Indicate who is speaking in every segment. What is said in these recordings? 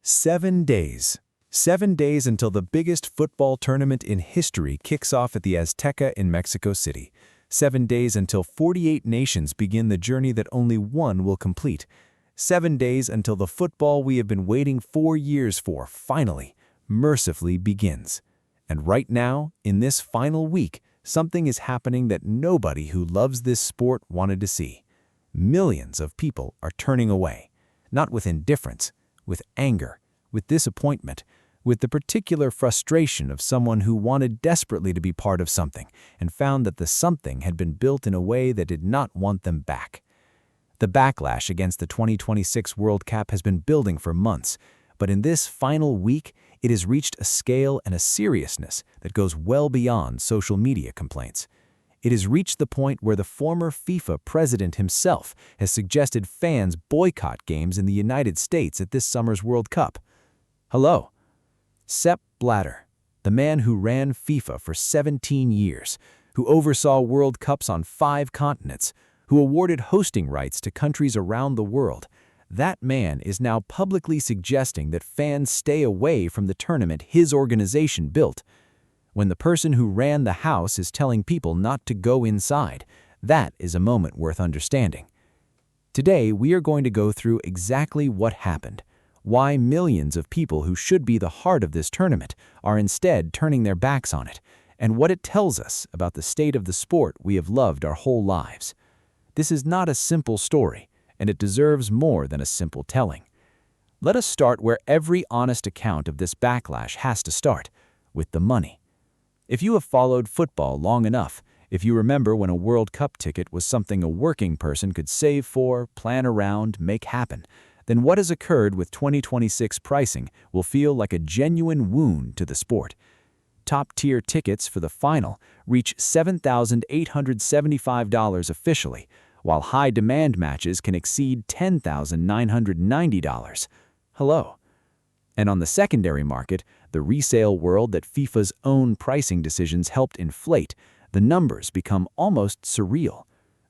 Speaker 1: 7 days. 7 days until the biggest football tournament in history kicks off at the Azteca in Mexico City. 7 days until 48 nations begin the journey that only one will complete. 7 days until the football we have been waiting 4 years for finally, mercifully begins. And right now, in this final week, something is happening that nobody who loves this sport wanted to see. Millions of people are turning away, not with indifference, with anger, with disappointment, with the particular frustration of someone who wanted desperately to be part of something and found that the something had been built in a way that did not want them back. The backlash against the 2026 World Cup has been building for months, but in this final week, it has reached a scale and a seriousness that goes well beyond social media complaints. It has reached the point where the former FIFA president himself has suggested fans boycott games in the United States at this summer's World Cup. Hello. Sepp Blatter, the man who ran FIFA for 17 years, who oversaw World Cups on 5 continents, who awarded hosting rights to countries around the world, that man is now publicly suggesting that fans stay away from the tournament his organization built. When the person who ran the house is telling people not to go inside, that is a moment worth understanding. Today, we are going to go through exactly what happened, why millions of people who should be the heart of this tournament are instead turning their backs on it, and what it tells us about the state of the sport we have loved our whole lives. This is not a simple story, and it deserves more than a simple telling. Let us start where every honest account of this backlash has to start, with the money. If you have followed football long enough, if you remember when a World Cup ticket was something a working person could save for, plan around, make happen, then what has occurred with 2026 pricing will feel like a genuine wound to the sport. Top-tier tickets for the final reach $7,875 officially, while high-demand matches can exceed $10,990. Hello. And on the secondary market, the resale world that FIFA's own pricing decisions helped inflate, the numbers become almost surreal.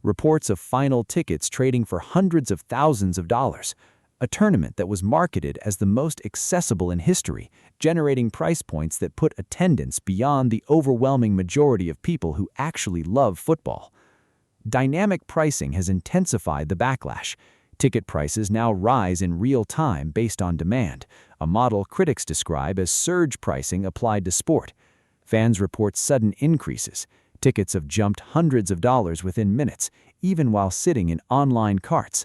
Speaker 1: Reports of final tickets trading for hundreds of thousands of dollars. A tournament that was marketed as the most accessible in history, generating price points that put attendance beyond the overwhelming majority of people who actually love football. Dynamic pricing has intensified the backlash. Ticket prices now rise in real time based on demand, a model critics describe as surge pricing applied to sport. Fans report sudden increases. Tickets have jumped hundreds of dollars within minutes, even while sitting in online carts.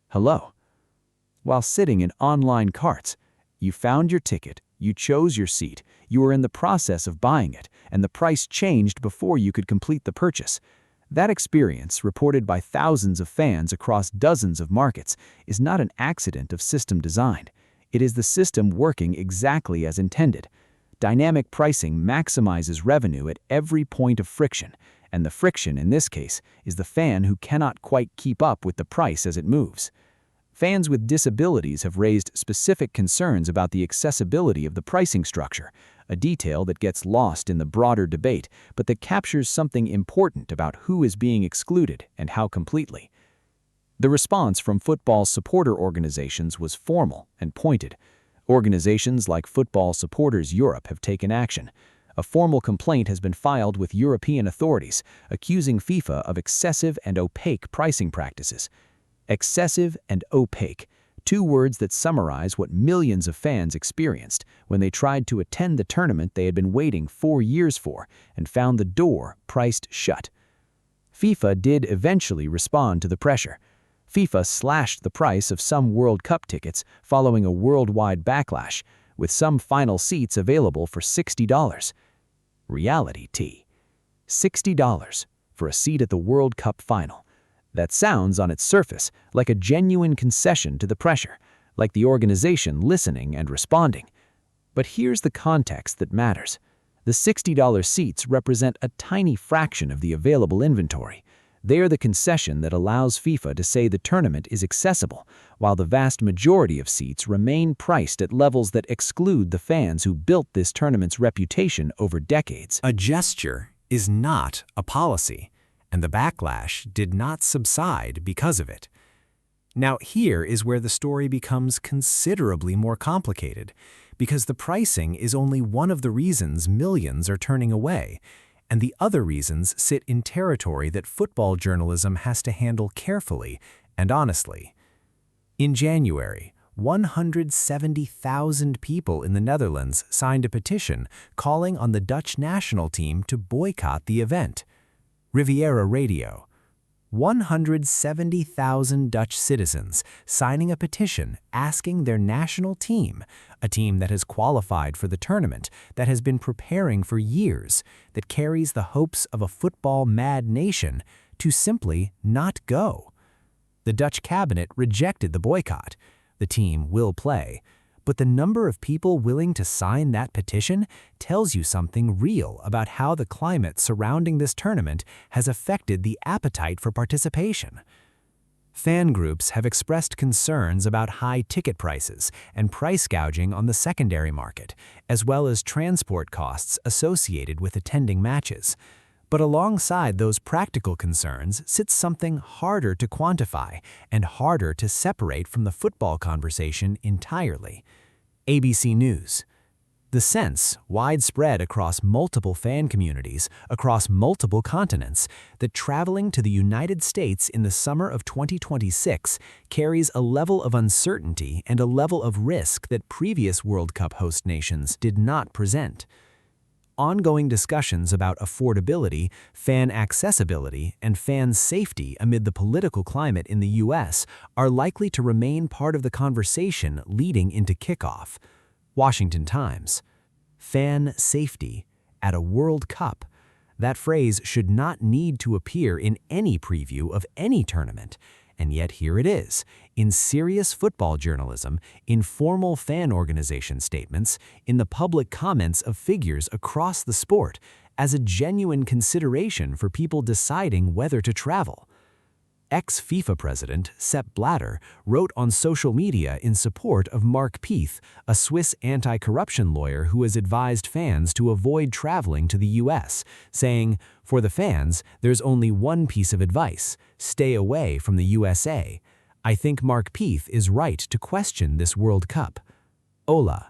Speaker 1: Hello. While sitting in online carts, you found your ticket, you chose your seat, you were in the process of buying it, and the price changed before you could complete the purchase. That experience, reported by thousands of fans across dozens of markets, is not an accident of system design. It is the system working exactly as intended. Dynamic pricing maximizes revenue at every point of friction, and the friction in this case is the fan who cannot quite keep up with the price as it moves. Fans with disabilities have raised specific concerns about the accessibility of the pricing structure, a detail that gets lost in the broader debate, but that captures something important about who is being excluded and how completely. The response from football supporter organizations was formal and pointed. Organizations like Football Supporters Europe have taken action. A formal complaint has been filed with European authorities, accusing FIFA of excessive and opaque pricing practices. Excessive and opaque, 2 words that summarize what millions of fans experienced when they tried to attend the tournament they had been waiting 4 years for and found the door priced shut. FIFA did eventually respond to the pressure. FIFA slashed the price of some World Cup tickets following a worldwide backlash, with some final seats available for $60. Reality. $60 for a seat at the World Cup final. That sounds on its surface like a genuine concession to the pressure, like the organization listening and responding. But here's the context that matters. The $60 seats represent a tiny fraction of the available inventory. They are the concession that allows FIFA to say the tournament is accessible, while the vast majority of seats remain priced at levels that exclude the fans who built this tournament's reputation over decades.
Speaker 2: A gesture is not a policy, and the backlash did not subside because of it. Now, here is where the story becomes considerably more complicated, because the pricing is only one of the reasons millions are turning away, and the other reasons sit in territory that football journalism has to handle carefully and honestly. In January, 170,000 people in the Netherlands signed a petition calling on the Dutch national team to boycott the event. Riviera Radio. 170,000 Dutch citizens signing a petition asking their national team, a team that has qualified for the tournament, that has been preparing for years, that carries the hopes of a football-mad nation, to simply not go. The Dutch cabinet rejected the boycott. The team will play. But the number of people willing to sign that petition tells you something real about how the climate surrounding this tournament has affected the appetite for participation. Fan groups have expressed concerns about high ticket prices and price gouging on the secondary market, as well as transport costs associated with attending matches. But alongside those practical concerns sits something harder to quantify and harder to separate from the football conversation entirely. ABC News. The sense, widespread across multiple fan communities, across multiple continents, that traveling to the United States in the summer of 2026 carries a level of uncertainty and a level of risk that previous World Cup host nations did not present. Ongoing discussions about affordability, fan accessibility, and fan safety amid the political climate in the U.S. are likely to remain part of the conversation leading into kickoff. Washington Times. Fan safety at a World Cup. That phrase should not need to appear in any preview of any tournament. And yet here it is, in serious football journalism, in formal fan organization statements, in the public comments of figures across the sport, as a genuine consideration for people deciding whether to travel. Ex-FIFA president Sepp Blatter wrote on social media in support of Mark Peeth, a Swiss anti-corruption lawyer who has advised fans to avoid traveling to the U.S., saying, "For the fans, there's only one piece of advice: stay away from the USA. I think Mark Peeth is right to question this World Cup." Hola.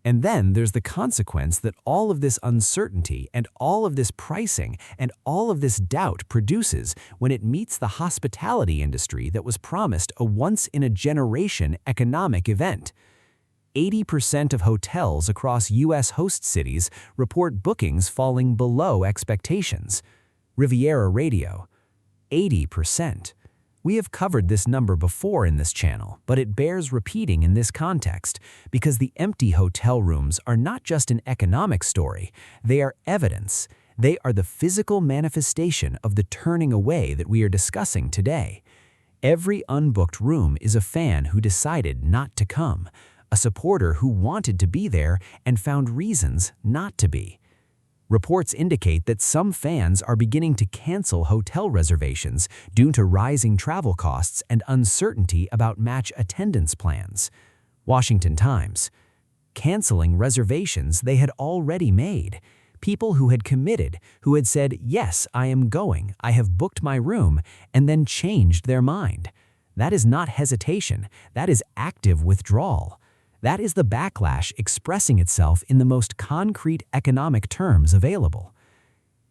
Speaker 2: And then there's the consequence that all of this uncertainty and all of this pricing and all of this doubt produces when it meets the hospitality industry that was promised a once-in-a-generation economic event. 80% of hotels across U.S. host cities report bookings falling below expectations. Riviera Radio. 80%. We have covered this number before in this channel, but it bears repeating in this context because the empty hotel rooms are not just an economic story, they are evidence. They are the physical manifestation of the turning away that we are discussing today. Every unbooked room is a fan who decided not to come, a supporter who wanted to be there and found reasons not to be. Reports indicate that some fans are beginning to cancel hotel reservations due to rising travel costs and uncertainty about match attendance plans. Washington Times. Canceling reservations they had already made. People who had committed, who had said, "Yes, I am going, I have booked my room," and then changed their mind. That is not hesitation, that is active withdrawal. That is the backlash expressing itself in the most concrete economic terms available.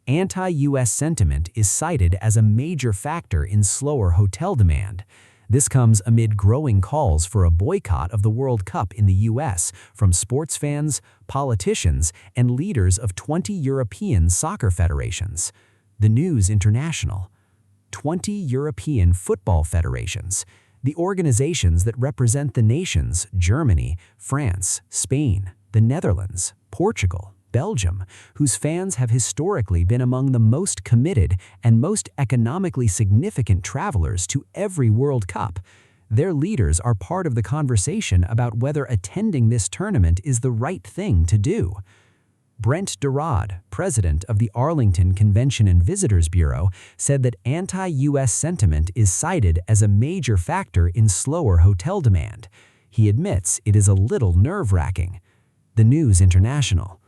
Speaker 2: Anti-U.S. sentiment is cited as a major factor in slower hotel demand. This comes amid growing calls for a boycott of the World Cup in the U.S. from sports fans, politicians, and leaders of 20 European soccer federations. The News International. 20 European football federations. The organizations that represent the nations Germany, France, Spain, the Netherlands, Portugal, Belgium, whose fans have historically been among the most committed and most economically significant travelers to every World Cup. Their leaders are part of the conversation about whether attending this tournament is the right thing to do. Brent Durad, president of the Arlington Convention and Visitors Bureau, said that anti-U.S. sentiment is cited as a major factor in slower hotel demand. He admits it is a little nerve-wracking. The News International.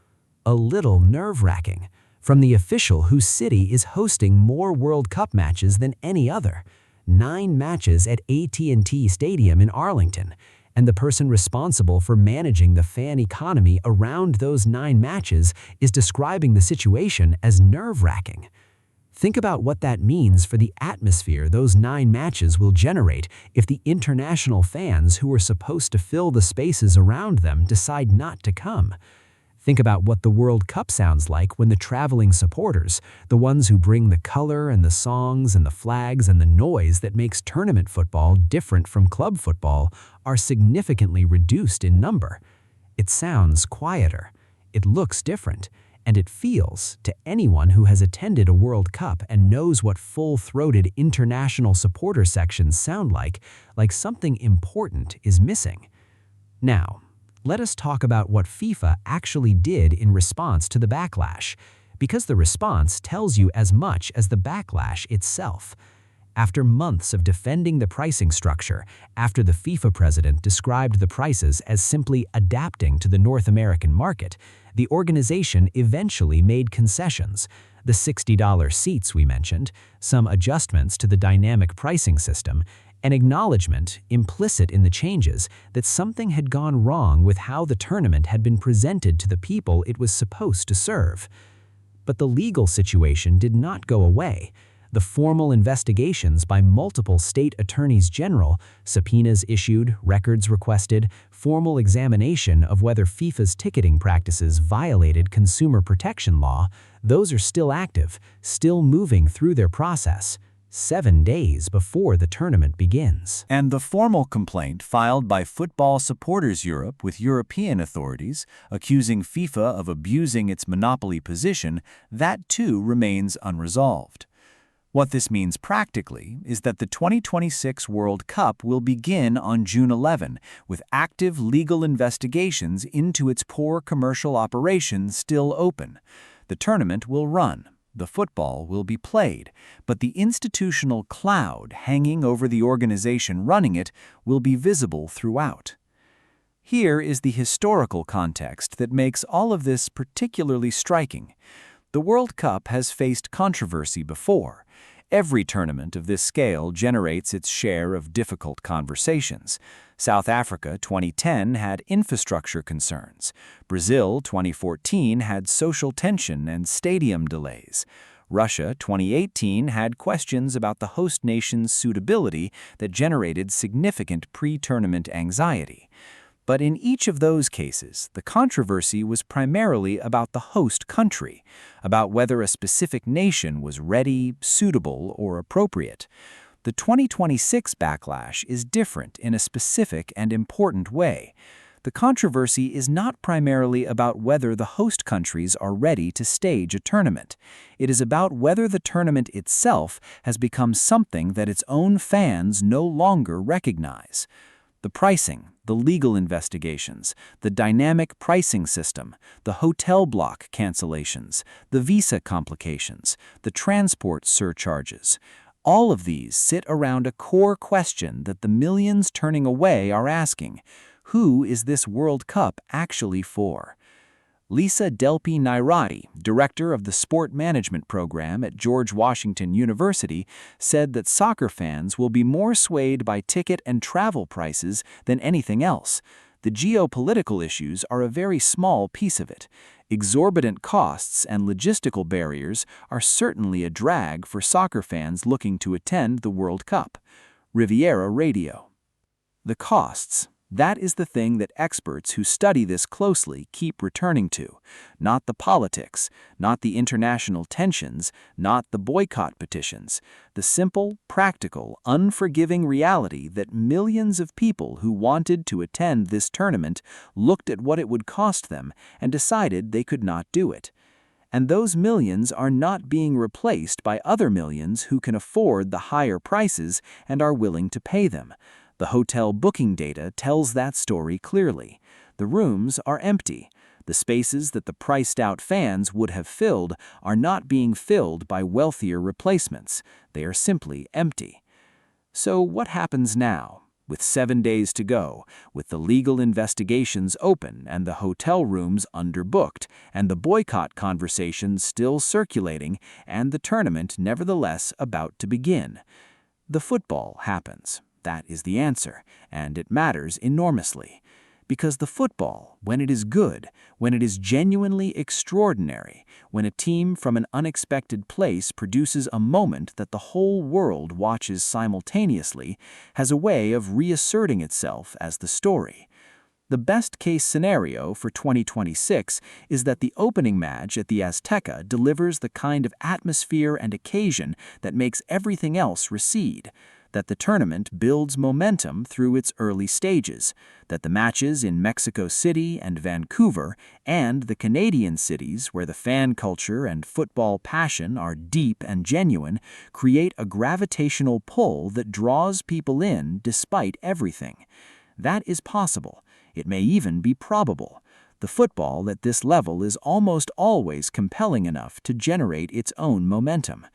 Speaker 2: A little nerve-wracking. From the official whose city is hosting more World Cup matches than any other. 9 matches at AT&T Stadium in Arlington, and the person responsible for managing the fan economy around those 9 matches is describing the situation as nerve-wracking. Think about what that means for the atmosphere those 9 matches will generate if the international fans who are supposed to fill the spaces around them decide not to come. Think about what the World Cup sounds like when the traveling supporters, the ones who bring the color and the songs and the flags and the noise that makes tournament football different from club football, are significantly reduced in number. It sounds quieter, it looks different, and it feels, to anyone who has attended a World Cup and knows what full-throated international supporter sections sound like something important is missing. Now, let us talk about what FIFA actually did in response to the backlash, because the response tells you as much as the backlash itself. After months of defending the pricing structure, after the FIFA president described the prices as simply adapting to the North American market, the organization eventually made concessions. The $60 seats we mentioned, some adjustments to the dynamic pricing system, an acknowledgement, implicit in the changes, that something had gone wrong with how the tournament had been presented to the people it was supposed to serve. But the legal situation did not go away. The formal investigations by multiple state attorneys general, subpoenas issued, records requested, formal examination of whether FIFA's ticketing practices violated consumer protection law, those are still active, still moving through their process, 7 days before the tournament begins.
Speaker 1: And the formal complaint filed by Football Supporters Europe with European authorities, accusing FIFA of abusing its monopoly position, that too remains unresolved. What this means practically is that the 2026 World Cup will begin on June 11, with active legal investigations into its poor commercial operations still open. The tournament will run. The football will be played, but the institutional cloud hanging over the organization running it will be visible throughout. Here is the historical context that makes all of this particularly striking. The World Cup has faced controversy before. Every tournament of this scale generates its share of difficult conversations. South Africa 2010 had infrastructure concerns. Brazil 2014 had social tension and stadium delays. Russia 2018 had questions about the host nation's suitability that generated significant pre-tournament anxiety. But in each of those cases, the controversy was primarily about the host country, about whether a specific nation was ready, suitable, or appropriate. The 2026 backlash is different in a specific and important way. The controversy is not primarily about whether the host countries are ready to stage a tournament. It is about whether the tournament itself has become something that its own fans no longer recognize. The pricing, the legal investigations, the dynamic pricing system, the hotel block cancellations, the visa complications, the transport surcharges, all of these sit around a core question that the millions turning away are asking: who is this World Cup actually for? Lisa Delpi Nairati, director of the Sport Management Program at George Washington University, said that soccer fans will be more swayed by ticket and travel prices than anything else. The geopolitical issues are a very small piece of it. Exorbitant costs and logistical barriers are certainly a drag for soccer fans looking to attend the World Cup. Riviera Radio. The costs. That is the thing that experts who study this closely keep returning to. Not the politics, not the international tensions, not the boycott petitions. The simple, practical, unforgiving reality that millions of people who wanted to attend this tournament looked at what it would cost them and decided they could not do it. And those millions are not being replaced by other millions who can afford the higher prices and are willing to pay them. The hotel booking data tells that story clearly. The rooms are empty. The spaces that the priced-out fans would have filled are not being filled by wealthier replacements. They are simply empty. So what happens now? With 7 days to go, with the legal investigations open and the hotel rooms underbooked, and the boycott conversations still circulating, and the tournament nevertheless about to begin. The football happens. That is the answer, and it matters enormously. Because the football, when it is good, when it is genuinely extraordinary, when a team from an unexpected place produces a moment that the whole world watches simultaneously, has a way of reasserting itself as the story. The best-case scenario for 2026 is that the opening match at the Azteca delivers the kind of atmosphere and occasion that makes everything else recede, that the tournament builds momentum through its early stages, that the matches in Mexico City and Vancouver and the Canadian cities where the fan culture and football passion are deep and genuine create a gravitational pull that draws people in despite everything. That is possible. It may even be probable. The football at this level is almost always compelling enough to generate its own momentum.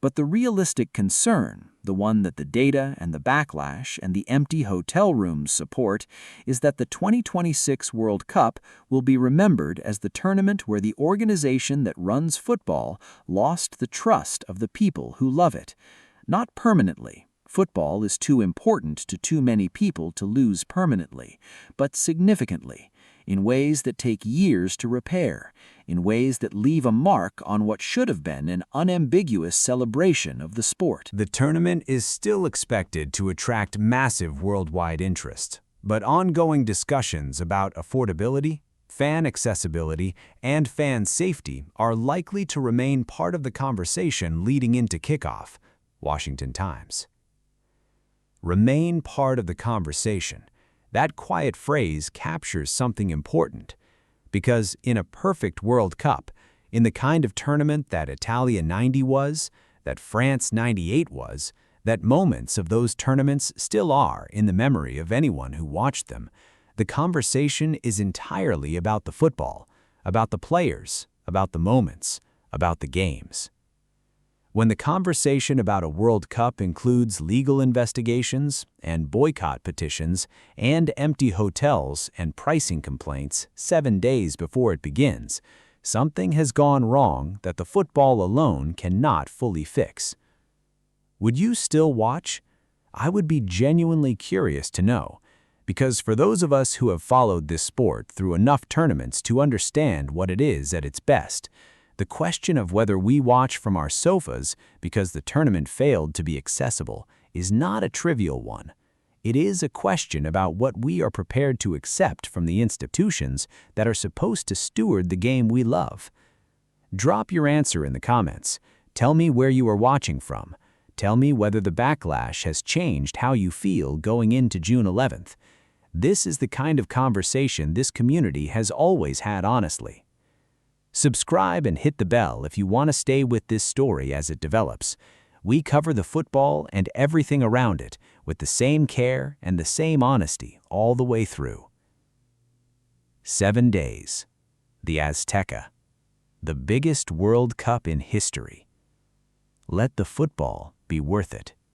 Speaker 1: But the realistic concern, the one that the data and the backlash and the empty hotel rooms support, is that the 2026 World Cup will be remembered as the tournament where the organization that runs football lost the trust of the people who love it. Not permanently. Football is too important to too many people to lose permanently, but significantly, in ways that take years to repair, in ways that leave a mark on what should have been an unambiguous celebration of the sport.
Speaker 2: The tournament is still expected to attract massive worldwide interest, but ongoing discussions about affordability, fan accessibility, and fan safety are likely to remain part of the conversation leading into kickoff. Washington Times. Remain part of the conversation. That quiet phrase captures something important, because in a perfect World Cup, in the kind of tournament that Italia 90 was, that France 98 was, that moments of those tournaments still are in the memory of anyone who watched them, the conversation is entirely about the football, about the players, about the moments, about the games. When the conversation about a World Cup includes legal investigations and boycott petitions and empty hotels and pricing complaints 7 days before it begins, something has gone wrong that the football alone cannot fully fix. Would you still watch? I would be genuinely curious to know, because for those of us who have followed this sport through enough tournaments to understand what it is at its best, the question of whether we watch from our sofas because the tournament failed to be accessible is not a trivial one. It is a question about what we are prepared to accept from the institutions that are supposed to steward the game we love. Drop your answer in the comments. Tell me where you are watching from. Tell me whether the backlash has changed how you feel going into June 11th. This is the kind of conversation this community has always had honestly. Subscribe and hit the bell if you want to stay with this story as it develops. We cover the football and everything around it with the same care and the same honesty all the way through. 7 days. The Azteca. The biggest World Cup in history. Let the football be worth it.